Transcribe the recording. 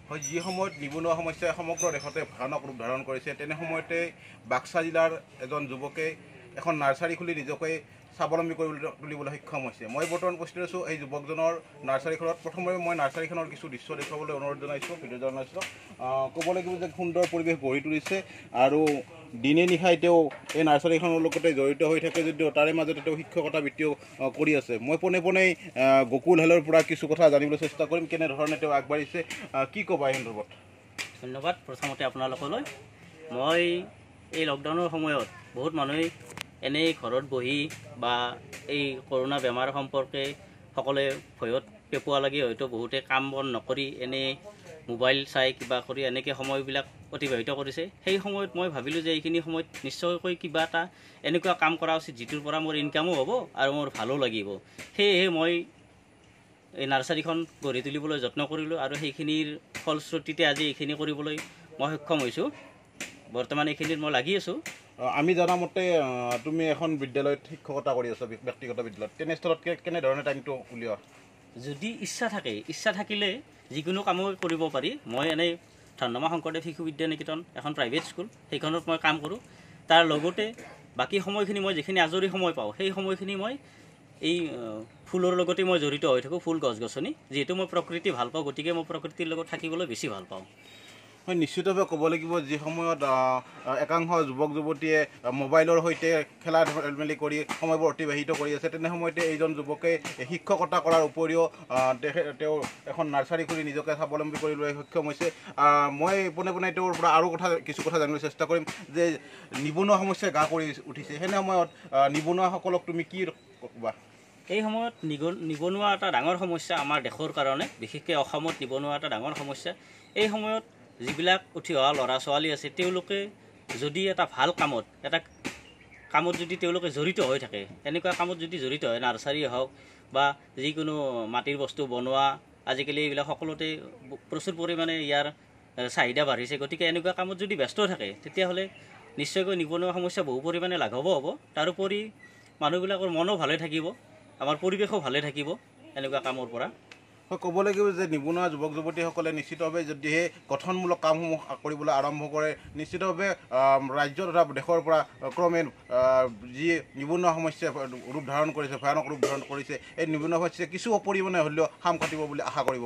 হয়, যি সময়ত নিবনুৱা সমস্যাই সমগ্ৰ দেশতে ভয়ানক ৰূপ ধাৰণ কৰিছে তেনে সময়তে বাক্সা জিলাৰ এজন যুৱকে এখন নাৰ্চাৰী খুলি নিজকে স্বাৱলম্বী তুলিবলৈ সক্ষম হৈছে। মই বৰ্তমান উপস্থিত আছোঁ এই যুৱকজনৰ নাৰ্চাৰীখনত। প্ৰথমে মই নাৰ্চাৰীখনৰ কিছু দৃশ্য দেখুৱাবলৈ অনুৰোধ জনাইছোঁ, ভিডিঅ' জনাইছোঁ। ক'ব লাগিব যে সুন্দৰ পৰিৱেশ গঢ়ি তুলিছে আৰু দিনে নিশাই তেওঁ এই নাৰ্চাৰীখনৰ লগতে জড়িত হৈ থাকে যদিও তাৰে মাজতে তেওঁ শিক্ষকতা বৃত্তিও কৰি আছে। মই পোনে পোনেই গকুল হেলৰ পৰা কিছু কথা জানিবলৈ চেষ্টা কৰিম, কেনেধৰণে তেওঁ আগবাঢ়িছে, কি ক'বা এই সন্দৰ্ভত? ধন্যবাদ প্ৰথমতে আপোনালোকলৈ। মই এই লকডাউনৰ সময়ত বহুত মানুহে এনেই ঘৰত বহি বা এই কৰোণা বেমাৰ সম্পৰ্কে সকলোৱে ভয়ত পেঁপুৱা লাগি হয়তো বহুতে কাম বন নকৰি এনেই মোবাইল চাই কিবা কৰি এনেকৈ সময়বিলাক অতিবাহিত কৰিছে। সেই সময়ত মই ভাবিলোঁ যে এইখিনি সময়ত নিশ্চয়কৈ কিবা এটা এনেকুৱা কাম কৰা উচিত যিটোৰ পৰা মোৰ ইনকামো হ'ব আৰু মোৰ ভালো লাগিব। সেয়েহে মই এই নাৰ্চাৰীখন গঢ়ি তুলিবলৈ যত্ন কৰিলোঁ আৰু সেইখিনিৰ ফলশ্ৰুতিতে আজি এইখিনি কৰিবলৈ মই সক্ষম হৈছোঁ। বৰ্তমান এইখিনিত মই লাগি আছোঁ। আমি জনামতে তুমি এখন বিদ্যালয়ত শিক্ষকতা কৰি আছা, ব্যক্তিগত বিদ্যালয়ত। তেনেস্থলত কেনেধৰণে টাইমটো উলিওৱা? যদি ইচ্ছা থাকে, ইচ্ছা থাকিলে যিকোনো কামো কৰিব পাৰি। মই এনেই ধৰ্ণমা শংকৰদেৱ শিশু বিদ্যা নিকেতন এখন প্ৰাইভেট স্কুল, সেইখনত মই কাম কৰোঁ। তাৰ লগতে বাকী সময়খিনি মই যিখিনি আজৰি সময় পাওঁ সেই সময়খিনি মই এই ফুলৰ লগতে মই জড়িত হৈ থাকোঁ, ফুল গছ গছনি। যিহেতু মই প্ৰকৃতি ভাল পাওঁ, গতিকে মই প্ৰকৃতিৰ লগত থাকিবলৈ বেছি ভাল পাওঁ। হয়, নিশ্চিতভাৱে ক'ব লাগিব যি সময়ত একাংশ যুৱক যুৱতীয়ে মোবাইলৰ সৈতে খেলা ধেমালি কৰি সময়বোৰ অতিবাহিত কৰি আছে, তেনে সময়তে এইজন যুৱকে শিক্ষকতা কৰাৰ উপৰিও তেওঁ এখন নাৰ্চাৰী খুলি নিজকে স্বাৱলম্বী কৰিবলৈ সক্ষম হৈছে। মই পোনে পোনে তেওঁৰ পৰা আৰু কিছু কথা জানিবলৈ চেষ্টা কৰিম যে নিবনুৱা সমস্যাই গা কৰি উঠিছে, সেনে সময়ত নিবনুৱাসকলক তুমি কি ক'বা? এই সময়ত নিবনুৱা এটা ডাঙৰ সমস্যা আমাৰ দেশৰ কাৰণে, বিশেষকৈ অসমত নিবনুৱা এটা ডাঙৰ সমস্যা। এই সময়ত যিবিলাক উঠি অহা ল'ৰা ছোৱালী আছে তেওঁলোকে যদি এটা ভাল কামত যদি তেওঁলোকে জড়িত হৈ থাকে, এনেকুৱা কামত যদি জড়িত হয়, নাৰ্চাৰী হওক বা যিকোনো মাটিৰ বস্তু বনোৱা, আজিকালি এইবিলাক সকলোতে প্ৰচুৰ পৰিমাণে ইয়াৰ চাহিদা বাঢ়িছে। গতিকে এনেকুৱা কামত যদি ব্যস্ত থাকে তেতিয়াহ'লে নিশ্চয়কৈ নিবনুৱা সমস্যা বহু পৰিমাণে লাঘৱ হ'ব। তাৰোপৰি মানুহবিলাকৰ মনো ভালে থাকিব, আমাৰ পৰিৱেশো ভালে থাকিব এনেকুৱা কামৰ পৰা। হয়, ক'ব লাগিব যে নিবনুৱা যুৱক যুৱতীসকলে নিশ্চিতভাৱে যদিহে গঠনমূলক কামসমূহ কৰিবলৈ আৰম্ভ কৰে, নিশ্চিতভাৱে ৰাজ্য তথা দেশৰ পৰা ক্ৰমে যি নিবনুৱা সমস্যাই ৰূপ ধাৰণ কৰিছে, ভয়ানক ৰূপ ধাৰণ কৰিছে, এই নিবনুৱা সমস্যাই কিছু পৰিমাণে হ'লেও সাম কাটিব বুলি আশা কৰিব